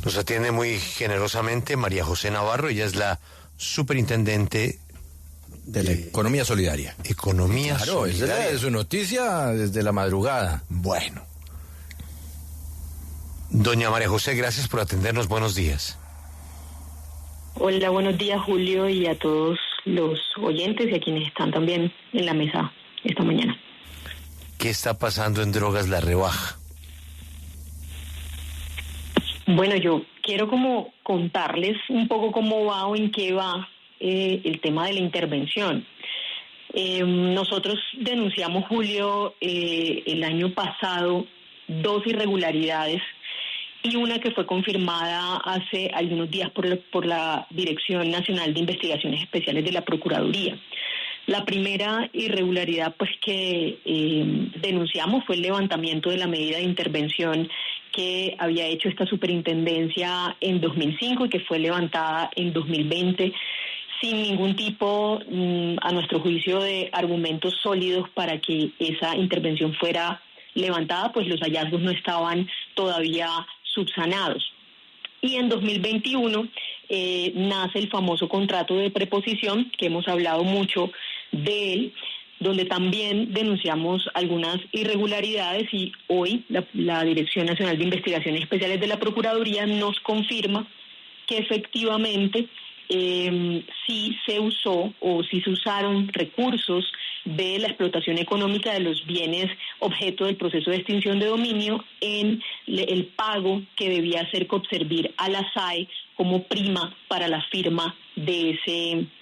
Nos atiende muy generosamente María José Navarro, ella es la superintendente de la economía solidaria. Economía claro, solidaria. Esa es su noticia desde la madrugada. Bueno. Doña María José, gracias por atendernos. Buenos días. Hola, buenos días, Julio, y a todos los oyentes y a quienes están también en la mesa esta mañana. ¿Qué está pasando en Drogas La Rebaja? Bueno, yo quiero como contarles un poco cómo va o en qué va el tema de la intervención. Nosotros denunciamos, Julio, el año pasado 2 irregularidades y una que fue confirmada hace algunos días por la Dirección Nacional de Investigaciones Especiales de la Procuraduría. La primera irregularidad pues que denunciamos fue el levantamiento de la medida de intervención que había hecho esta superintendencia en 2005 y que fue levantada en 2020 sin ningún tipo, a nuestro juicio, de argumentos sólidos para que esa intervención fuera levantada, pues los hallazgos no estaban todavía subsanados. Y en 2021 nace el famoso contrato de preposición, que hemos hablado mucho de él, donde también denunciamos algunas irregularidades y hoy la Dirección Nacional de Investigaciones Especiales de la Procuraduría nos confirma que efectivamente sí se usó o sí se usaron recursos de la explotación económica de los bienes objeto del proceso de extinción de dominio en el pago que debía hacer Copservir a la SAE como prima para la firma de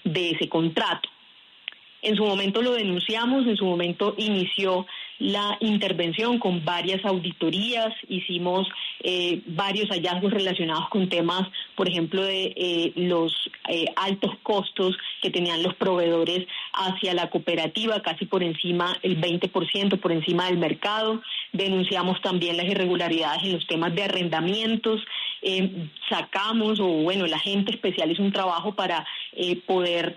ese contrato. En su momento lo denunciamos, en su momento inició la intervención con varias auditorías, hicimos varios hallazgos relacionados con temas, por ejemplo, de los altos costos que tenían los proveedores hacia la cooperativa, casi por encima, el 20% por encima del mercado. Denunciamos también las irregularidades en los temas de arrendamientos. El agente especial hizo un trabajo para poder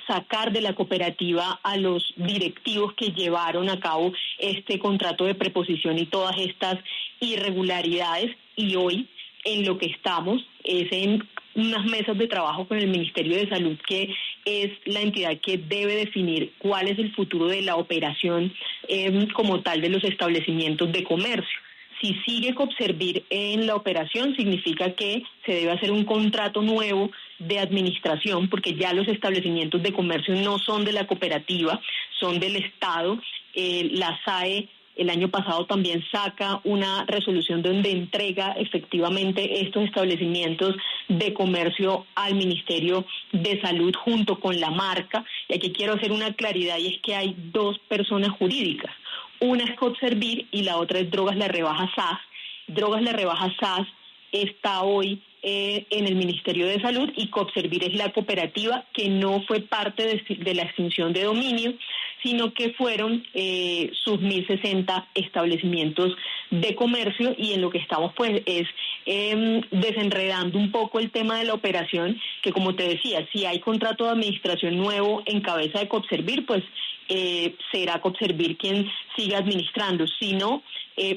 sacar de la cooperativa a los directivos que llevaron a cabo este contrato de preposición y todas estas irregularidades, y hoy en lo que estamos es en unas mesas de trabajo con el Ministerio de Salud, que es la entidad que debe definir cuál es el futuro de la operación como tal de los establecimientos de comercio. Si sigue Copservir en la operación, significa que se debe hacer un contrato nuevo de administración, porque ya los establecimientos de comercio no son de la cooperativa, son del Estado. La SAE el año pasado también saca una resolución donde entrega efectivamente estos establecimientos de comercio al Ministerio de Salud junto con la marca. Y aquí quiero hacer una claridad, y es que hay 2 personas jurídicas. Una es Copservir y la otra es Drogas La Rebaja SAS. Drogas La Rebaja SAS está hoy en el Ministerio de Salud y Copservir es la cooperativa que no fue parte de la extinción de dominio, sino que fueron sus 1.060 establecimientos de comercio, y en lo que estamos pues es desenredando un poco el tema de la operación, que como te decía, si hay contrato de administración nuevo en cabeza de Copservir, pues será Copservir quien siga administrando. Si no,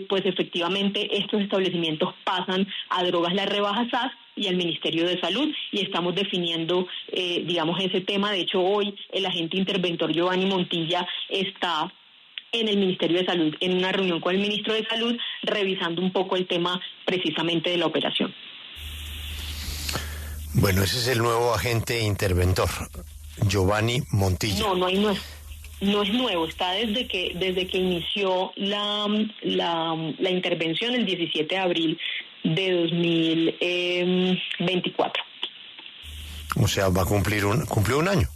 pues efectivamente estos establecimientos pasan a Drogas La Rebaja SAS y al Ministerio de Salud, y estamos definiendo, ese tema. De hecho, hoy el agente interventor Giovanni Montilla está en el Ministerio de Salud, en una reunión con el ministro de Salud, revisando un poco el tema precisamente de la operación. Bueno, ese es el nuevo agente interventor, Giovanni Montilla. No es nuevo, está desde que inició la intervención el 17 de abril de 2024. O sea, cumplió un año.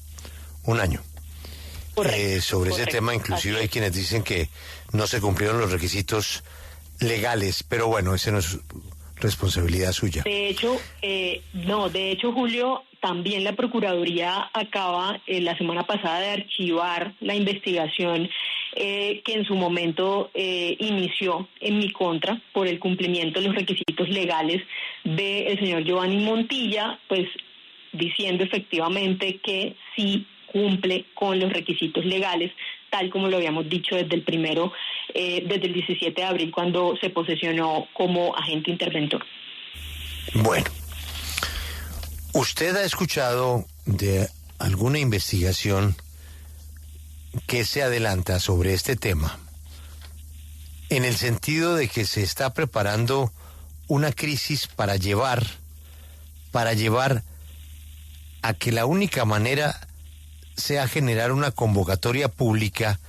Correcto, sobre correcto. Ese tema, inclusive hay quienes dicen que no se cumplieron los requisitos legales, pero bueno, ese no es responsabilidad suya. De hecho, Julio, también la Procuraduría acaba la semana pasada de archivar la investigación que en su momento inició en mi contra por el cumplimiento de los requisitos legales del señor Giovanni Montilla, pues diciendo efectivamente que sí cumple con los requisitos legales, tal como lo habíamos dicho desde el 17 de abril, cuando se posesionó como agente interventor. Bueno, ¿usted ha escuchado de alguna investigación que se adelanta sobre este tema? En el sentido de que se está preparando una crisis para llevar a que la única manera sea generar una convocatoria pública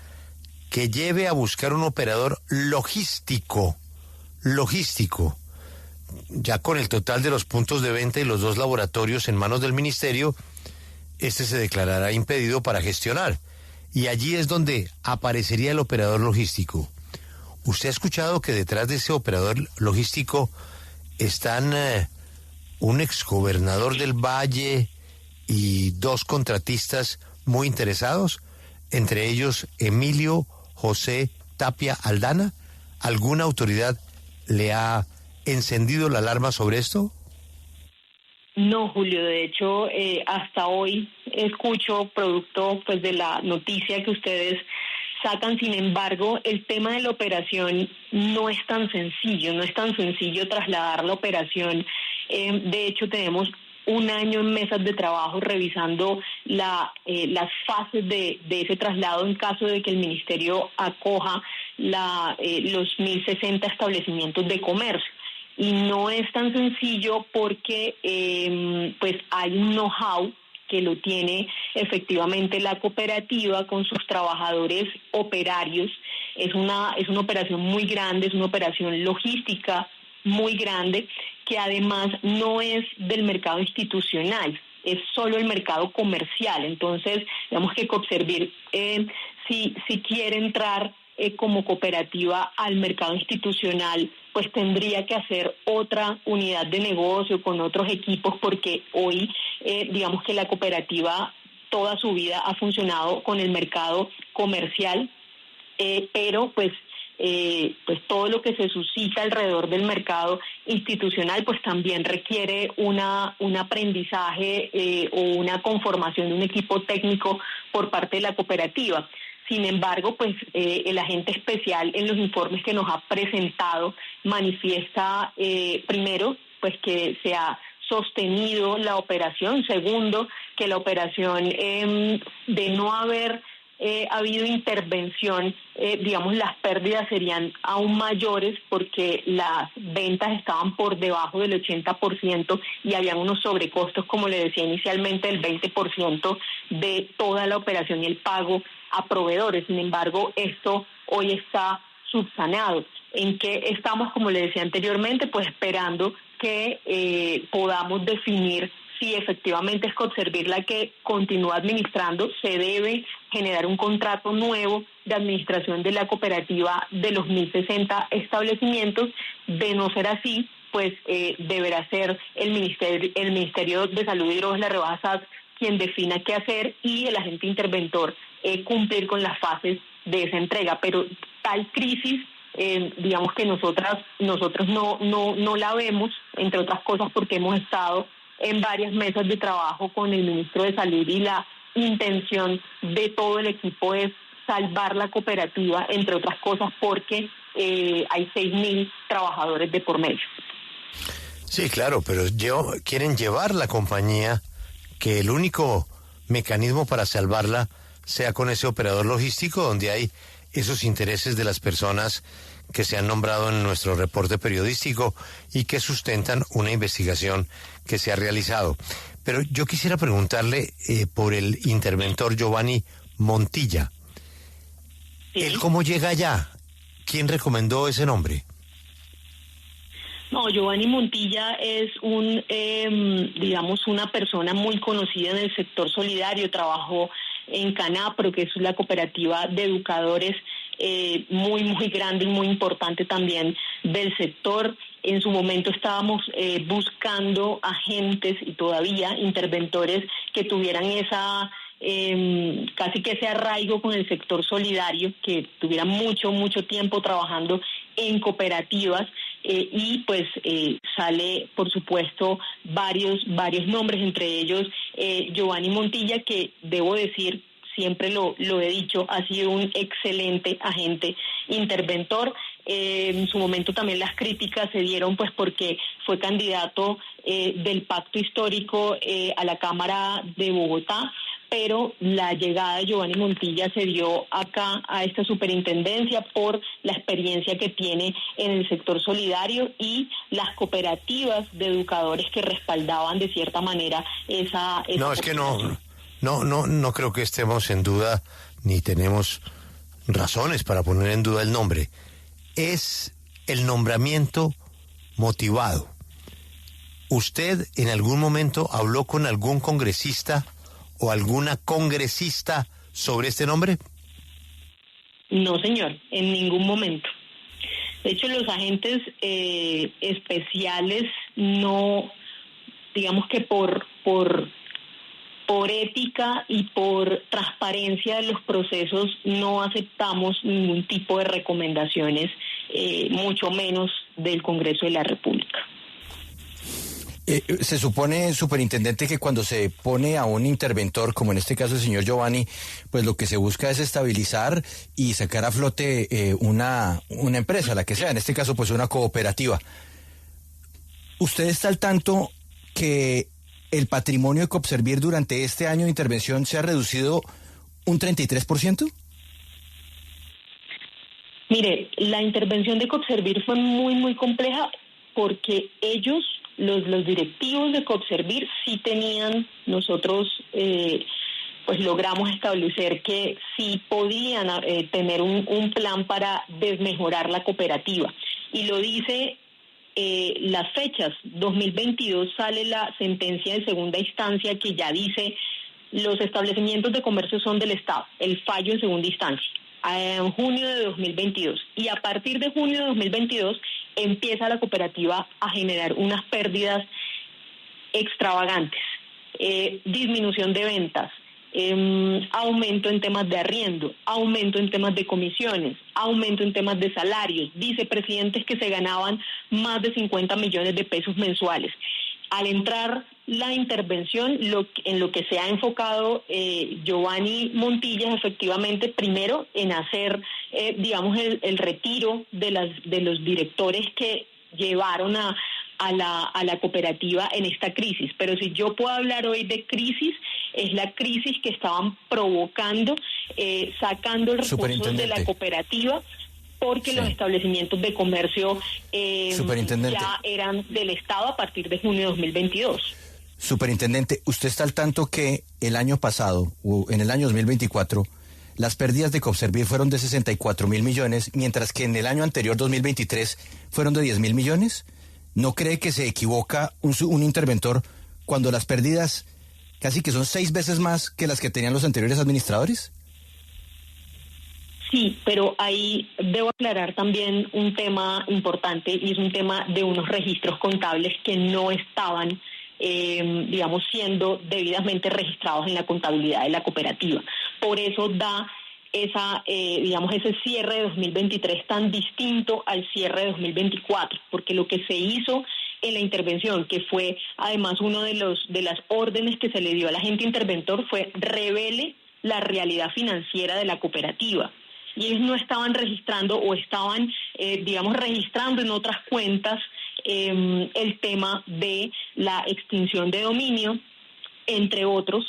que lleve a buscar un operador logístico, ya con el total de los puntos de venta y los 2 laboratorios en manos del ministerio, este se declarará impedido para gestionar. Y allí es donde aparecería el operador logístico. ¿Usted ha escuchado que detrás de ese operador logístico están un exgobernador del Valle y 2 contratistas muy interesados? Entre ellos Emilio José Tapia Aldana. ¿Alguna autoridad le ha encendido la alarma sobre esto? No, Julio, de hecho, hasta hoy escucho producto pues de la noticia que ustedes sacan. Sin embargo, el tema de la operación no es tan sencillo trasladar la operación. De hecho, tenemos un año en mesas de trabajo revisando las fases de ese traslado en caso de que el ministerio acoja los 1.060 establecimientos de comercio. Y no es tan sencillo porque pues hay un know-how que lo tiene efectivamente la cooperativa con sus trabajadores operarios. Es una operación muy grande, es una operación logística muy grande, que además no es del mercado institucional, es solo el mercado comercial. Entonces, digamos que Coopservir, si quiere entrar como cooperativa al mercado institucional, pues tendría que hacer otra unidad de negocio con otros equipos, porque hoy, digamos que la cooperativa toda su vida ha funcionado con el mercado comercial, pero pues todo lo que se suscita alrededor del mercado institucional pues también requiere un aprendizaje o una conformación de un equipo técnico por parte de la cooperativa. Sin embargo, pues el agente especial en los informes que nos ha presentado manifiesta, primero, pues que se ha sostenido la operación. Segundo, que la operación, de no haber habido intervención, digamos, las pérdidas serían aún mayores porque las ventas estaban por debajo del 80% y habían unos sobrecostos, como le decía inicialmente, del 20% de toda la operación y el pago a proveedores. Sin embargo, esto hoy está subsanado. ¿En qué estamos? Como le decía anteriormente, pues esperando que podamos definir si efectivamente es Coopservir la que continúa administrando. Se debe generar un contrato nuevo de administración de la cooperativa de los 1.060 establecimientos. De no ser así, pues deberá ser el Ministerio de Salud y Drogas La Rebaja SAT quien defina qué hacer y el agente interventor cumplir con las fases de esa entrega. Pero tal crisis, digamos que nosotros no la vemos, entre otras cosas porque hemos estado en varias mesas de trabajo con el ministro de Salud y la intención de todo el equipo es salvar la cooperativa, entre otras cosas porque hay 6.000 trabajadores de por medio. Sí, claro, pero quieren llevar la compañía, que el único mecanismo para salvarla sea con ese operador logístico donde hay esos intereses de las personas que se han nombrado en nuestro reporte periodístico y que sustentan una investigación que se ha realizado. Pero yo quisiera preguntarle por el interventor Giovanni Montilla. ¿Sí? ¿Él cómo llega allá? ¿Quién recomendó ese nombre? No, Giovanni Montilla es digamos, una persona muy conocida en el sector solidario. Trabajó en Canapro, que es la cooperativa de educadores muy, muy grande y muy importante también del sector. En su momento estábamos buscando agentes y todavía interventores que tuvieran casi que ese arraigo con el sector solidario, que tuvieran mucho tiempo trabajando en cooperativas. Y pues sale, por supuesto, varios nombres, entre ellos Giovanni Montilla, que debo decir, siempre lo he dicho, ha sido un excelente agente interventor. En su momento también las críticas se dieron pues porque fue candidato del pacto histórico a la Cámara de Bogotá, pero la llegada de Giovanni Montilla se dio acá a esta superintendencia por la experiencia que tiene en el sector solidario y las cooperativas de educadores que respaldaban de cierta manera esa no, es que no creo que estemos en duda ni tenemos razones para poner en duda el nombre. Es el nombramiento motivado. ¿Usted en algún momento habló con algún congresista o alguna congresista sobre este nombre? No, señor, en ningún momento. De hecho, los agentes especiales no, digamos que por ética y por transparencia de los procesos no aceptamos ningún tipo de recomendaciones, mucho menos del Congreso de la República. Se supone, superintendente, que cuando se pone a un interventor, como en este caso el señor Giovanni, pues lo que se busca es estabilizar y sacar a flote una empresa, la que sea, en este caso pues una cooperativa. ¿Usted está al tanto que el patrimonio de Copservir durante este año de intervención se ha reducido un 33%? Mire, la intervención de Copservir fue muy, muy compleja porque ellos, los directivos de Copservir, sí tenían, nosotros pues logramos establecer que sí podían tener un plan para desmejorar la cooperativa. Y lo dice las fechas. 2022 sale la sentencia de segunda instancia que ya dice los establecimientos de comercio son del Estado, el fallo en segunda instancia, en junio de 2022. Y a partir de junio de 2022 empieza la cooperativa a generar unas pérdidas extravagantes, disminución de ventas, aumento en temas de arriendo, aumento en temas de comisiones, aumento en temas de salarios, vicepresidentes que se ganaban más de 50 millones de pesos mensuales. Al entrar la intervención, en lo que se ha enfocado Giovanni Montilla es efectivamente primero en hacer, digamos, el retiro de los directores que llevaron a la cooperativa en esta crisis. Pero si yo puedo hablar hoy de crisis, es la crisis que estaban provocando, sacando recursos de la cooperativa, porque los establecimientos de comercio ya eran del Estado a partir de junio de 2022. Superintendente, ¿usted está al tanto que el año pasado, o en el año 2024, las pérdidas de Copservir fueron de 64.000 millones, mientras que en el año anterior, 2023, fueron de 10.000 millones? ¿No cree que se equivoca un interventor cuando las pérdidas casi que son 6 veces más que las que tenían los anteriores administradores? Sí, pero ahí debo aclarar también un tema importante, y es un tema de unos registros contables que no estaban digamos, siendo debidamente registrados en la contabilidad de la cooperativa. Por eso da digamos, ese cierre de 2023 tan distinto al cierre de 2024, porque lo que se hizo en la intervención, que fue además uno de las órdenes que se le dio al agente interventor, fue revele la realidad financiera de la cooperativa. Y ellos no estaban registrando o estaban, digamos, registrando en otras cuentas el tema de la extinción de dominio, entre otros,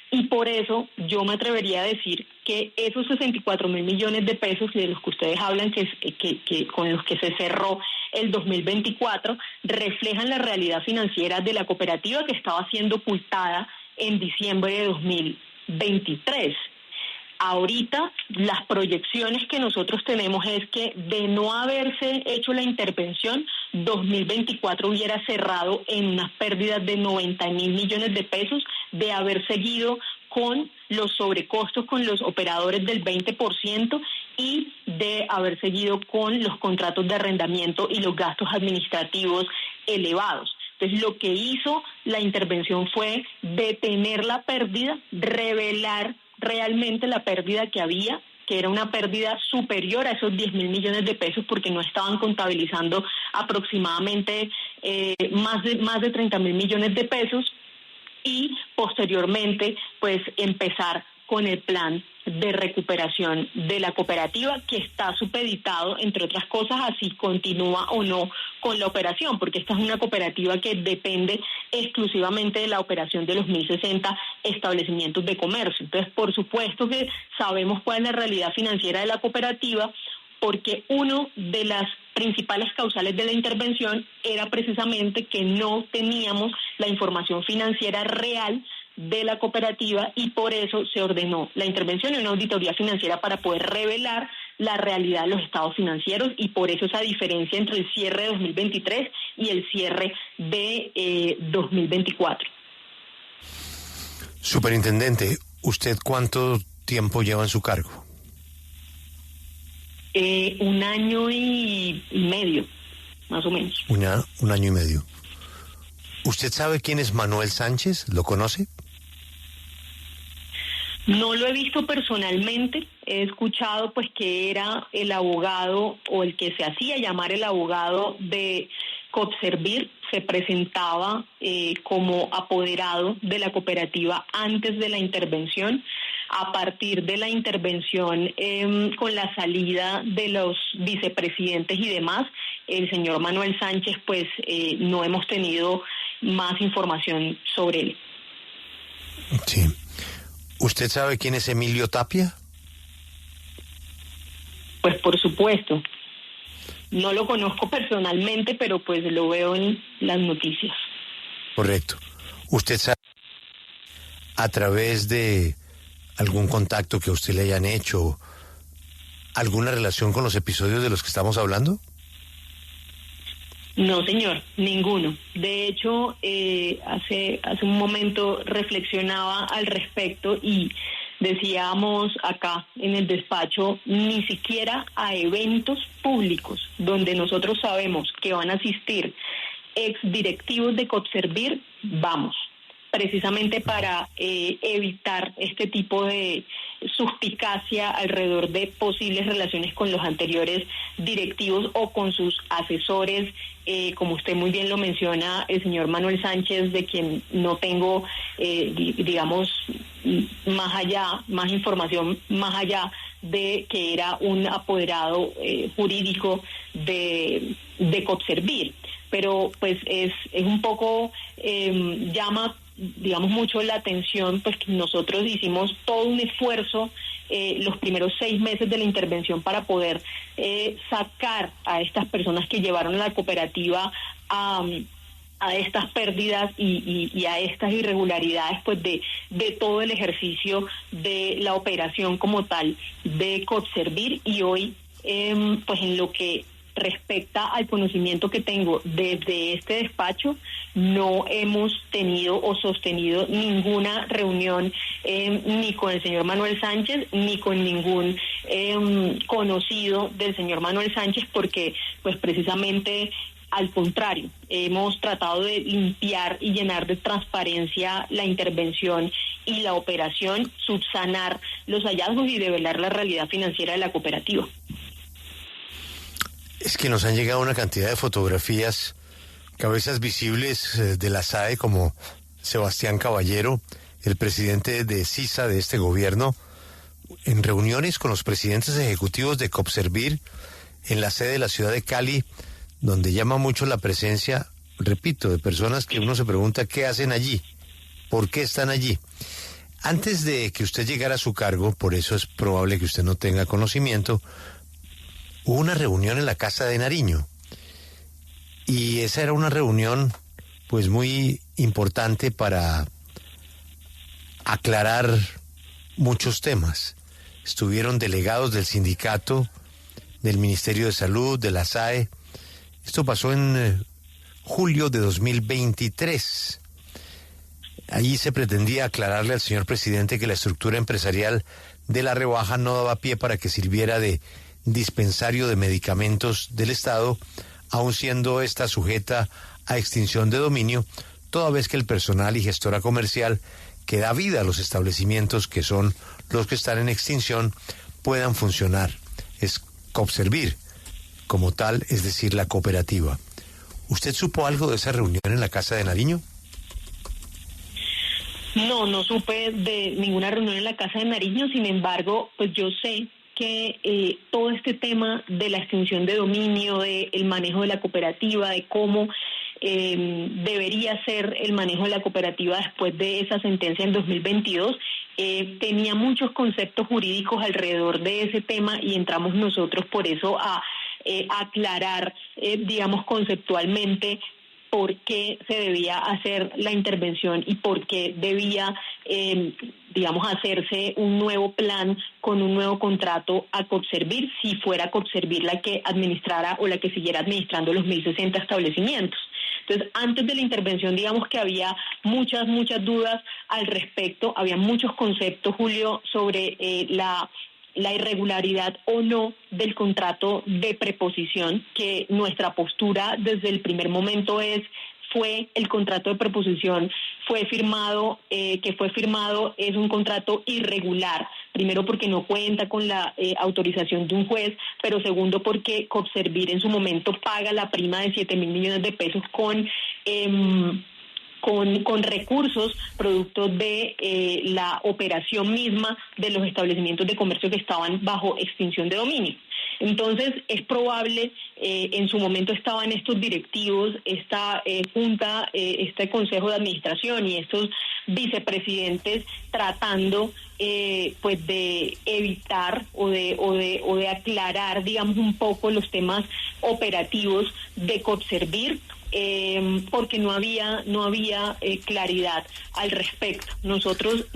y por eso yo me atrevería a decir que esos 64.000 millones de pesos de los que ustedes hablan, que con los que se cerró el 2024, reflejan la realidad financiera de la cooperativa que estaba siendo ocultada en diciembre de 2023. Ahorita las proyecciones que nosotros tenemos es que de no haberse hecho la intervención, 2024 hubiera cerrado en unas pérdidas de 90.000 millones de pesos, de haber seguido con los sobrecostos con los operadores del 20% y de haber seguido con los contratos de arrendamiento y los gastos administrativos elevados. Entonces, lo que hizo la intervención fue detener la pérdida, revelar realmente la pérdida que había, que era una pérdida superior a esos 10.000 millones de pesos, porque no estaban contabilizando aproximadamente más de 30.000 millones de pesos, y posteriormente pues empezar con el plan de recuperación de la cooperativa, que está supeditado, entre otras cosas, a si continúa o no con la operación, porque esta es una cooperativa que depende exclusivamente de la operación de los 1.060 establecimientos de comercio. Entonces, por supuesto que sabemos cuál es la realidad financiera de la cooperativa, porque uno de las principales causales de la intervención era precisamente que no teníamos la información financiera real de la cooperativa, y por eso se ordenó la intervención en una auditoría financiera para poder revelar la realidad de los estados financieros, y por eso esa diferencia entre el cierre de 2023 y el cierre de 2024. Superintendente, ¿usted cuánto tiempo lleva en su cargo? 1 año y medio, más o menos. Un año y medio. ¿Usted sabe quién es Manuel Sánchez? ¿Lo conoce? No lo he visto personalmente, he escuchado pues que era el abogado, o el que se hacía llamar el abogado de Copservir, se presentaba como apoderado de la cooperativa antes de la intervención. A partir de la intervención, con la salida de los vicepresidentes y demás, el señor Manuel Sánchez, pues no hemos tenido más información sobre él. Sí. ¿Usted sabe quién es Emilio Tapia? Pues por supuesto. No lo conozco personalmente, pero pues lo veo en las noticias. Correcto. ¿Usted sabe a través de algún contacto que a usted le hayan hecho, alguna relación con los episodios de los que estamos hablando? No, señor, ninguno. De hecho, hace un momento reflexionaba al respecto y decíamos acá en el despacho, ni siquiera a eventos públicos donde nosotros sabemos que van a asistir exdirectivos de Copservir, vamos, precisamente para evitar este tipo de suspicacia alrededor de posibles relaciones con los anteriores directivos o con sus asesores, como usted muy bien lo menciona, el señor Manuel Sánchez, de quien no tengo, digamos, más información más allá de que era un apoderado jurídico de Copservir. Pero pues es un poco, llama, digamos, mucho la atención, pues que nosotros hicimos todo un esfuerzo los primeros 6 meses de la intervención para poder sacar a estas personas que llevaron a la cooperativa a estas pérdidas y a estas irregularidades, pues de todo el ejercicio de la operación como tal de Copservir. Y hoy, pues en lo que respecta al conocimiento que tengo desde este despacho, no hemos tenido o sostenido ninguna reunión ni con el señor Manuel Sánchez ni con ningún conocido del señor Manuel Sánchez, porque pues precisamente al contrario, hemos tratado de limpiar y llenar de transparencia la intervención y la operación, subsanar los hallazgos y develar la realidad financiera de la cooperativa. Es que nos han llegado una cantidad de fotografías, cabezas visibles de la SAE, como Sebastián Caballero, el presidente de CISA de este gobierno, en reuniones con los presidentes ejecutivos de Copservir en la sede de la ciudad de Cali, donde llama mucho la presencia, repito, de personas que uno se pregunta qué hacen allí, por qué están allí. Antes de que usted llegara a su cargo, por eso es probable que usted no tenga conocimiento, hubo una reunión en la Casa de Nariño, y esa era una reunión pues muy importante para aclarar muchos temas. Estuvieron delegados del sindicato, del Ministerio de Salud, de la SAE. Esto pasó en julio de 2023. Allí se pretendía aclararle al señor presidente que la estructura empresarial de La Rebaja no daba pie para que sirviera de dispensario de medicamentos del Estado, aun siendo esta sujeta a extinción de dominio, toda vez que el personal y gestora comercial que da vida a los establecimientos, que son los que están en extinción, puedan funcionar. Es Copservir como tal, es decir, la cooperativa. ¿Usted supo algo de esa reunión en la Casa de Nariño? No supe de ninguna reunión en la Casa de Nariño, sin embargo, pues yo sé que todo este tema de la extinción de dominio, de el manejo de la cooperativa, de cómo debería ser el manejo de la cooperativa después de esa sentencia en 2022, tenía muchos conceptos jurídicos alrededor de ese tema y entramos nosotros por eso a aclarar, digamos, conceptualmente por qué se debía hacer la intervención y por qué debía, digamos, hacerse un nuevo plan con un nuevo contrato a Copservir, si fuera Copservir la que administrara o la que siguiera administrando los 1.060 establecimientos. Entonces, antes de la intervención, digamos que había muchas dudas al respecto, había muchos conceptos, Julio, sobre la irregularidad o no del contrato de preposición, que nuestra postura desde el primer momento fue el contrato de preposición fue firmado es un contrato irregular, primero porque no cuenta con la autorización de un juez, pero segundo porque Copservir en su momento paga la prima de 7.000 millones de pesos con recursos producto de la operación misma de los establecimientos de comercio que estaban bajo extinción de dominio. Entonces, es probable, en su momento estaban estos directivos, esta junta, este consejo de administración y estos vicepresidentes tratando pues de evitar o de aclarar, digamos, un poco los temas operativos de Copservir, porque no había claridad al respecto. Nosotros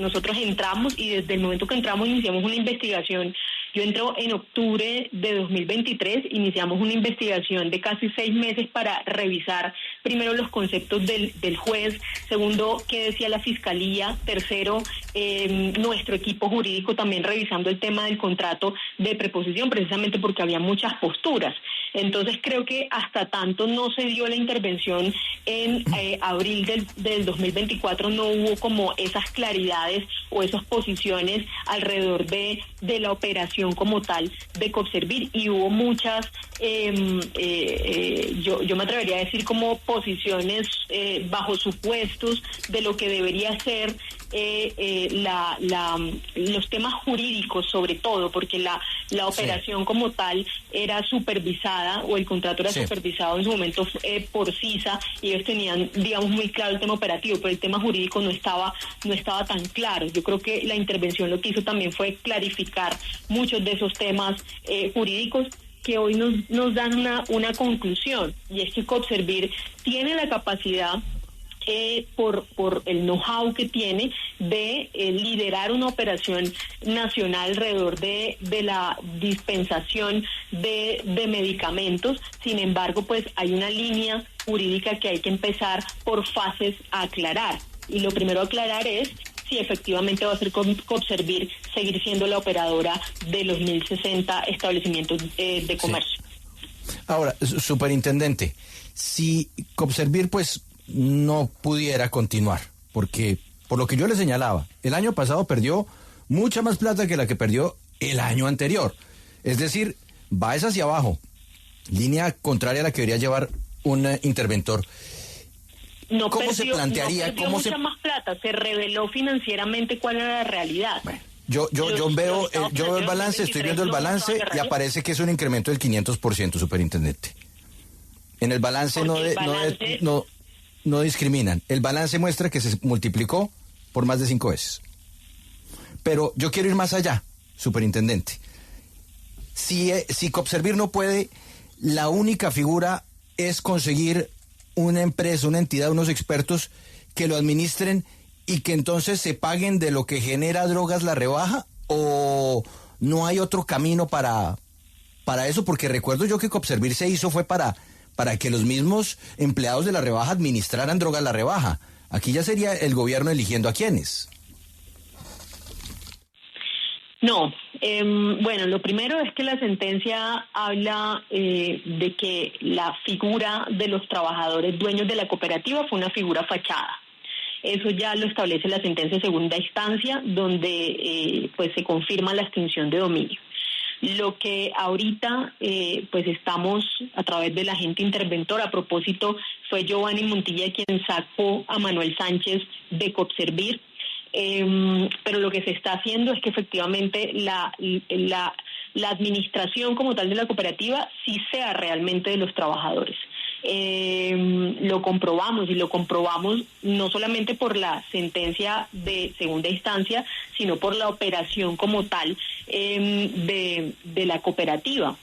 entramos y desde el momento que entramos iniciamos una investigación. Yo entro en octubre de 2023, iniciamos una investigación de casi 6 meses para revisar primero los conceptos del juez, segundo, qué decía la fiscalía, tercero, nuestro equipo jurídico también revisando el tema del contrato de preposición, precisamente porque había muchas posturas. Entonces creo que hasta tanto no se dio la intervención en abril del 2024, no hubo como esas claridades o esas posiciones alrededor de la operación como tal de Copservir, y hubo muchas, yo me atrevería a decir como posiciones bajo supuestos de lo que debería ser los temas jurídicos, sobre todo porque la operación como tal era supervisada, o el contrato era supervisado en su momento por CISA, y ellos tenían, digamos, muy claro el tema operativo, pero el tema jurídico no estaba tan claro. Yo creo que la intervención lo que hizo también fue clarificar muchos de esos temas jurídicos que hoy nos dan una conclusión, y es que Copservir tiene la capacidad, por el know-how que tiene, de liderar una operación nacional alrededor de la dispensación de medicamentos. Sin embargo, pues hay una línea jurídica que hay que empezar por fases a aclarar, y lo primero a aclarar es si efectivamente va a ser Copservir seguir siendo la operadora de los 1.060 establecimientos de comercio. Sí. Ahora, superintendente, si Copservir pues no pudiera continuar, porque por lo que yo le señalaba, el año pasado perdió mucha más plata que la que perdió el año anterior. Es decir, va hacia abajo, línea contraria a la que debería llevar un interventor. ¿Cómo se plantearía? No perdió mucha más plata, se reveló financieramente cuál era la realidad. Bueno, yo veo el balance, estoy viendo el balance y aparece que es un incremento del 500%, superintendente. En el balance no discriminan. El balance muestra que se multiplicó por más de 5 veces. Pero yo quiero ir más allá, superintendente. Si Copservir no puede, la única figura es conseguir una empresa, una entidad, unos expertos que lo administren y que entonces se paguen de lo que genera drogas la rebaja, o no hay otro camino para eso, porque recuerdo yo que Copservir se hizo fue para que los mismos empleados de la rebaja administraran drogas la rebaja. Aquí ya sería el gobierno eligiendo a quiénes. No, bueno, lo primero es que la sentencia habla de que la figura de los trabajadores dueños de la cooperativa fue una figura fachada. Eso ya lo establece la sentencia de segunda instancia, donde pues se confirma la extinción de dominio. Lo que ahorita pues estamos a través del agente interventor, a propósito, fue Giovanni Montilla quien sacó a Manuel Sánchez de Copservir. pero lo que se está haciendo es que efectivamente la administración como tal de la cooperativa sí sea realmente de los trabajadores. Lo comprobamos, y lo comprobamos no solamente por la sentencia de segunda instancia, sino por la operación como tal de la cooperativa.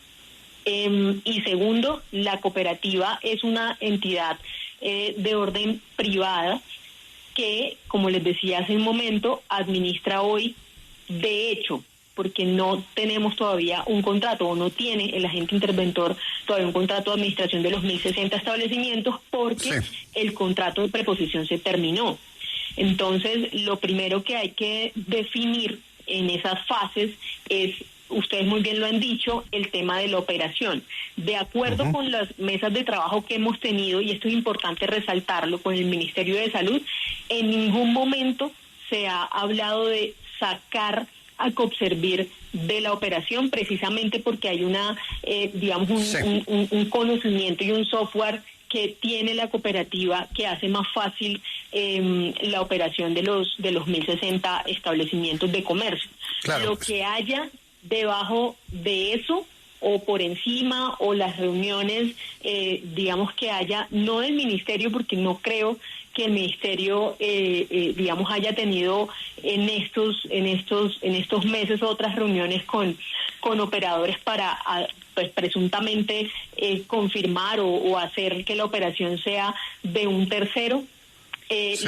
Y segundo, la cooperativa es una entidad de orden privada que, como les decía hace un momento, administra hoy, de hecho, porque no tenemos todavía un contrato, o no tiene el agente interventor todavía un contrato de administración de los 1.060 establecimientos, porque el contrato de preposición se terminó. Entonces, lo primero que hay que definir en esas fases es, ustedes muy bien lo han dicho, el tema de la operación. De acuerdo con las mesas de trabajo que hemos tenido, y esto es importante resaltarlo, con el Ministerio de Salud, en ningún momento se ha hablado de sacar a Copservir de la operación, precisamente porque hay una, un conocimiento y un software que tiene la cooperativa que hace más fácil la operación de los 1.060 establecimientos de comercio. Claro, lo que haya debajo de eso, o por encima, o las reuniones, que haya, no del ministerio, porque no creo que el ministerio, haya tenido en estos meses otras reuniones con operadores para, pues, presuntamente confirmar o hacer que la operación sea de un tercero.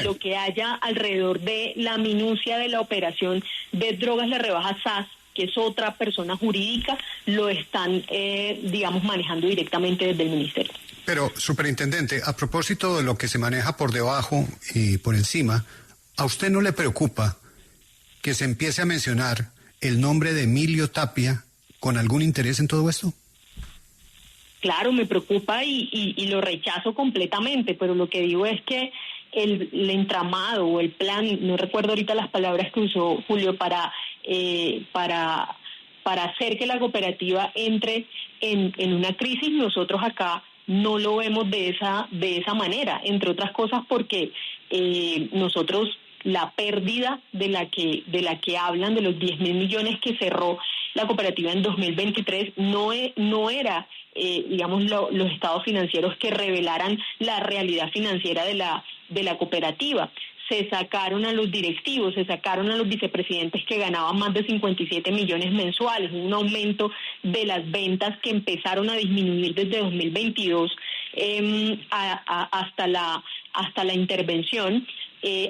Lo que haya alrededor de la minucia de la operación de Drogas La Rebaja SAS, que es otra persona jurídica, lo están, manejando directamente desde el ministerio. Pero, superintendente, a propósito de lo que se maneja por debajo y por encima, ¿a usted no le preocupa que se empiece a mencionar el nombre de Emilio Tapia con algún interés en todo esto? Claro, me preocupa y lo rechazo completamente, pero lo que digo es que el entramado o el plan, no recuerdo ahorita las palabras que usó Julio, para hacer que la cooperativa entre en una crisis, nosotros acá no lo vemos de esa manera, entre otras cosas porque nosotros la pérdida de la que hablan, de los 10.000 millones que cerró la cooperativa en 2023, no era los estados financieros que revelaran la realidad financiera de la cooperativa. Se sacaron a los directivos, se sacaron a los vicepresidentes que ganaban más de 57 millones mensuales, un aumento de las ventas que empezaron a disminuir desde 2022 hasta la intervención,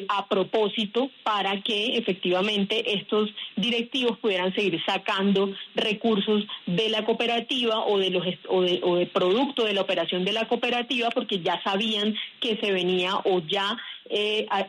a propósito, para que efectivamente estos directivos pudieran seguir sacando recursos de la cooperativa o de producto de la operación de la cooperativa, porque ya sabían que se venía, o ya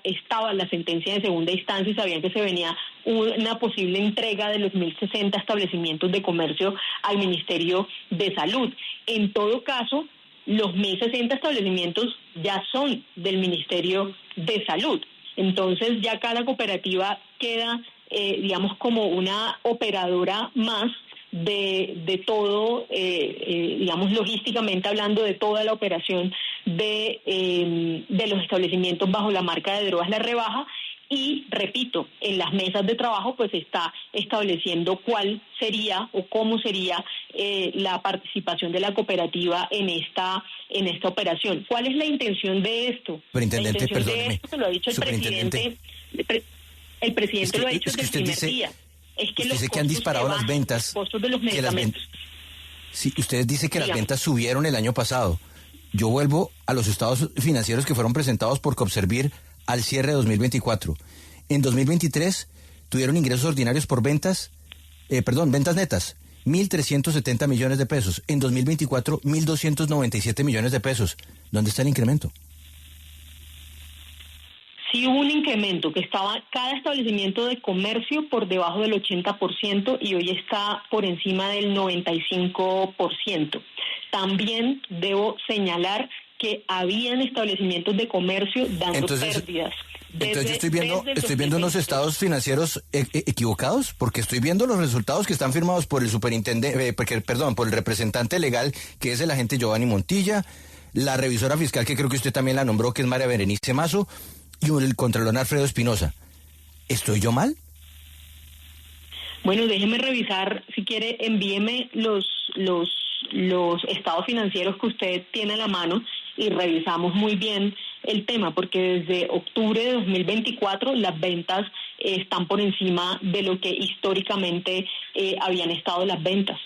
estaba la sentencia de segunda instancia y sabían que se venía una posible entrega de los 1.060 establecimientos de comercio al Ministerio de Salud. En todo caso, los 1.060 establecimientos ya son del Ministerio de Salud. Entonces ya acá la cooperativa queda, como una operadora más de todo, logísticamente hablando, de toda la operación de los establecimientos bajo la marca de Drogas La Rebaja. Y, repito, en las mesas de trabajo pues está estableciendo cuál sería o cómo sería la participación de la cooperativa en esta operación. ¿Cuál es la intención de esto? Superintendente, perdóneme. De esto, que lo ha dicho el presidente. El presidente lo ha dicho desde el primer día. Es que usted dice que han disparado las ventas. Los costos de los medicamentos. Sí, ustedes dicen que las ventas subieron el año pasado. Yo vuelvo a los estados financieros que fueron presentados por Copservir al cierre de 2024. En 2023 tuvieron ingresos ordinarios por ventas netas, 1.370 millones de pesos. En 2024, 1.297 millones de pesos. ¿Dónde está el incremento? Sí hubo un incremento, que estaba cada establecimiento de comercio por debajo del 80% y hoy está por encima del 95%. También debo señalar que habían establecimientos de comercio dando pérdidas. Entonces yo estoy viendo unos estados financieros equivocados, porque estoy viendo los resultados que están firmados por el superintendente, por el representante legal, que es el agente Giovanni Montilla, la revisora fiscal, que creo que usted también la nombró, que es María Berenice Mazo, y el contralor Alfredo Espinosa. ¿Estoy yo mal? Bueno, déjeme revisar, si quiere, envíeme los estados financieros que usted tiene a la mano y revisamos muy bien el tema, porque desde octubre de 2024 las ventas están por encima de lo que históricamente habían estado las ventas.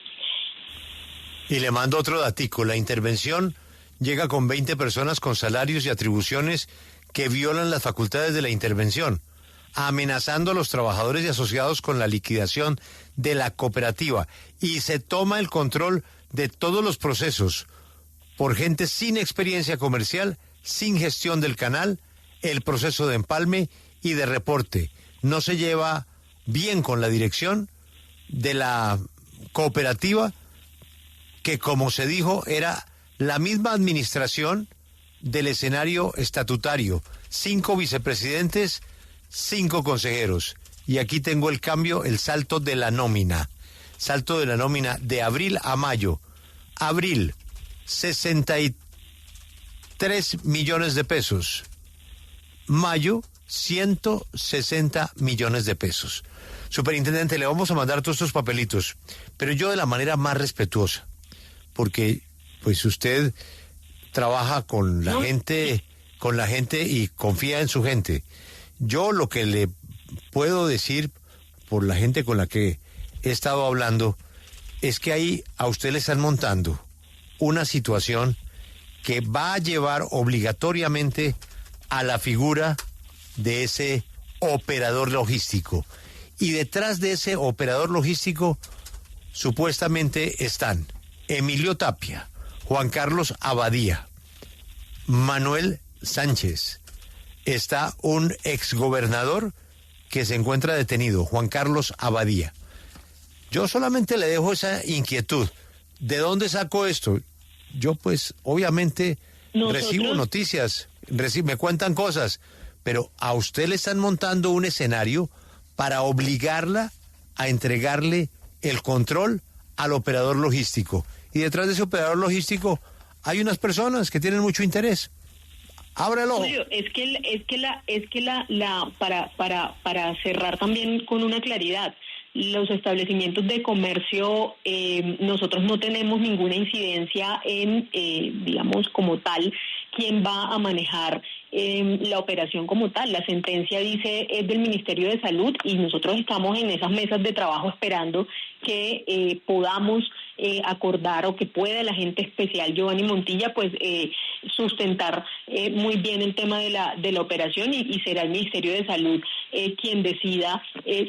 Y le mando otro datico, la intervención llega con 20 personas con salarios y atribuciones que violan las facultades de la intervención, amenazando a los trabajadores y asociados con la liquidación de la cooperativa, y se toma el control de todos los procesos por gente sin experiencia comercial, sin gestión del canal, el proceso de empalme y de reporte. No se lleva bien con la dirección de la cooperativa, que como se dijo era la misma administración del escenario estatutario, 5 vicepresidentes, 5 consejeros. Y aquí tengo el cambio, el salto de la nómina. Salto de la nómina de abril a mayo. Abril, 63 millones de pesos. Mayo, 160 millones de pesos. Superintendente, le vamos a mandar todos estos papelitos, pero yo de la manera más respetuosa, porque pues usted trabaja con la gente y confía en su gente. Yo lo que le puedo decir por la gente con la que he estado hablando es que ahí a usted le están montando una situación que va a llevar obligatoriamente a la figura de ese operador logístico. Y detrás de ese operador logístico supuestamente están Emilio Tapia, Juan Carlos Abadía, Manuel Sánchez. Está un exgobernador que se encuentra detenido, Juan Carlos Abadía. Yo solamente le dejo esa inquietud. ¿De dónde saco esto? Yo pues obviamente recibo noticias, me cuentan cosas, pero a usted le están montando un escenario para obligarla a entregarle el control al operador logístico. Y detrás de ese operador logístico hay unas personas que tienen mucho interés. Ábrelo. Julio, para cerrar también con una claridad, los establecimientos de comercio, nosotros no tenemos ninguna incidencia en, digamos, como tal, quién va a manejar la operación como tal. La sentencia dice es del Ministerio de Salud y nosotros estamos en esas mesas de trabajo esperando que podamos acordar o que pueda el agente especial Giovanni Montilla pues sustentar muy bien el tema de la operación y será el Ministerio de Salud quien decida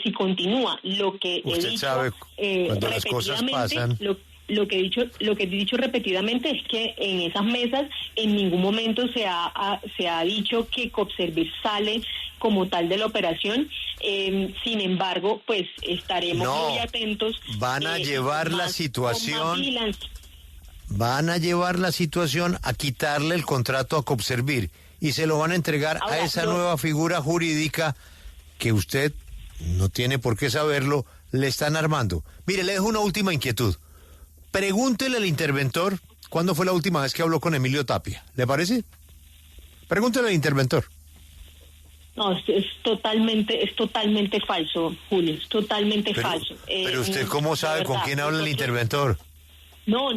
si continúa. Lo que usted he dicho sabe, cuando las cosas pasan, lo que he dicho repetidamente es que en esas mesas en ningún momento se ha dicho que Copservir sale como tal de la operación. Sin embargo, pues estaremos muy atentos. Van a llevar la situación. Van a llevar la situación a quitarle el contrato a Copservir y se lo van a entregar a esa nueva figura jurídica que usted no tiene por qué saberlo, le están armando. Mire, le dejo una última inquietud. Pregúntele al interventor cuándo fue la última vez que habló con Emilio Tapia. ¿Le parece? Pregúntele al interventor. No, es totalmente falso, Julio, es totalmente falso. Pero usted ¿cómo sabe con quién habla el interventor? No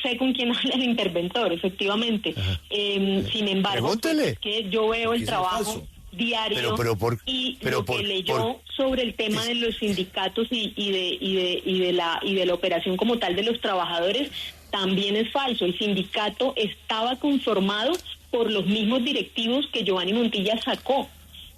sé con quién habla el interventor, efectivamente. Sin embargo, pues, es que yo veo el trabajo diario y lo que leyó sobre el tema de los sindicatos y de la operación como tal de los trabajadores también es falso. El sindicato estaba conformado por los mismos directivos que Giovanni Montilla sacó.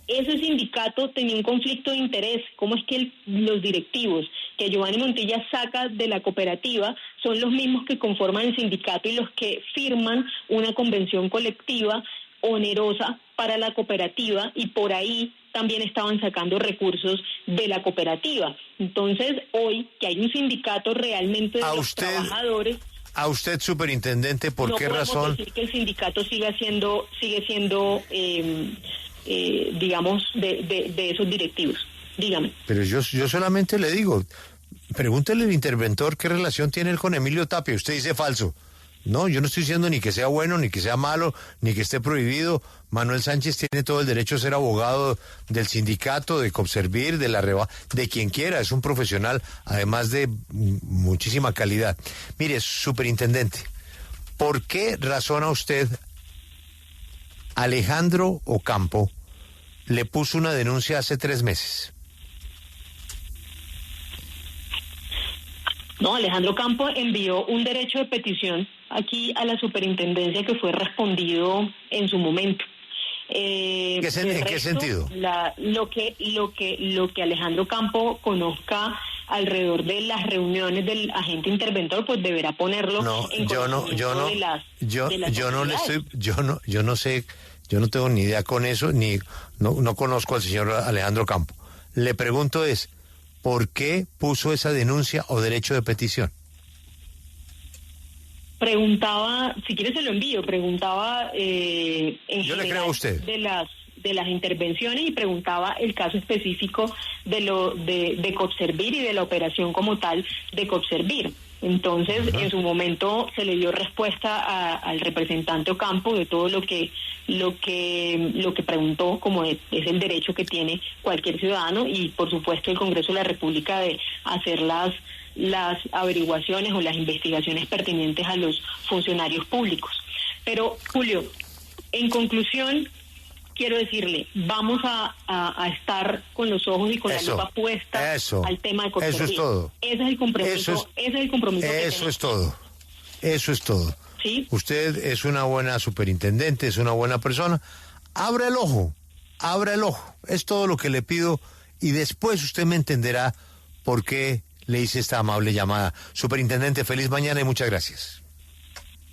Ese sindicato tenía un conflicto de interés. ¿Cómo es que los directivos que Giovanni Montilla saca de la cooperativa son los mismos que conforman el sindicato y los que firman una convención colectiva onerosa para la cooperativa, y por ahí también estaban sacando recursos de la cooperativa? Entonces, hoy que hay un sindicato realmente de los trabajadores... A usted, superintendente, ¿por qué razón? No podemos decir que el sindicato sigue siendo digamos, de esos directivos. Dígame. Pero yo solamente le digo, pregúntele al interventor qué relación tiene él con Emilio Tapia. Usted dice falso. No, yo no estoy diciendo ni que sea bueno, ni que sea malo, ni que esté prohibido. Manuel Sánchez tiene todo el derecho a ser abogado del sindicato, de Copservir, de la Reba, de quien quiera. Es un profesional, además de muchísima calidad. Mire, superintendente, ¿por qué razona usted Alejandro Ocampo le puso una denuncia hace 3 meses? No, Alejandro Ocampo envió un derecho de petición aquí a la superintendencia que fue respondido en su momento. ¿En qué sentido? Lo que Alejandro Ocampo conozca alrededor de las reuniones del agente interventor, pues deberá ponerlo en conocimiento de las yo no sé, yo no tengo ni idea con eso, no conozco al señor Alejandro Ocampo. Le pregunto ¿por qué puso esa denuncia o derecho de petición? Preguntaba, si quiere se lo envío, preguntaba en Yo general le creo a usted. de las intervenciones y preguntaba el caso específico de Copservir y de la operación como tal de Copservir. Entonces, en su momento se le dio respuesta al representante Ocampo de todo lo que preguntó, como es el derecho que tiene cualquier ciudadano, y por supuesto el Congreso de la República de hacer las averiguaciones o las investigaciones pertinentes a los funcionarios públicos. Pero, Julio, en conclusión, quiero decirle, vamos a estar con los ojos y con la lupa puesta al tema de Copservir. Eso es todo. Ese es el compromiso. Eso es todo. Eso es todo. ¿Sí? Usted es una buena superintendente, es una buena persona. Abra el ojo. Es todo lo que le pido y después usted me entenderá por qué le hice esta amable llamada. Superintendente, feliz mañana y muchas gracias.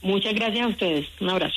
Muchas gracias a ustedes. Un abrazo.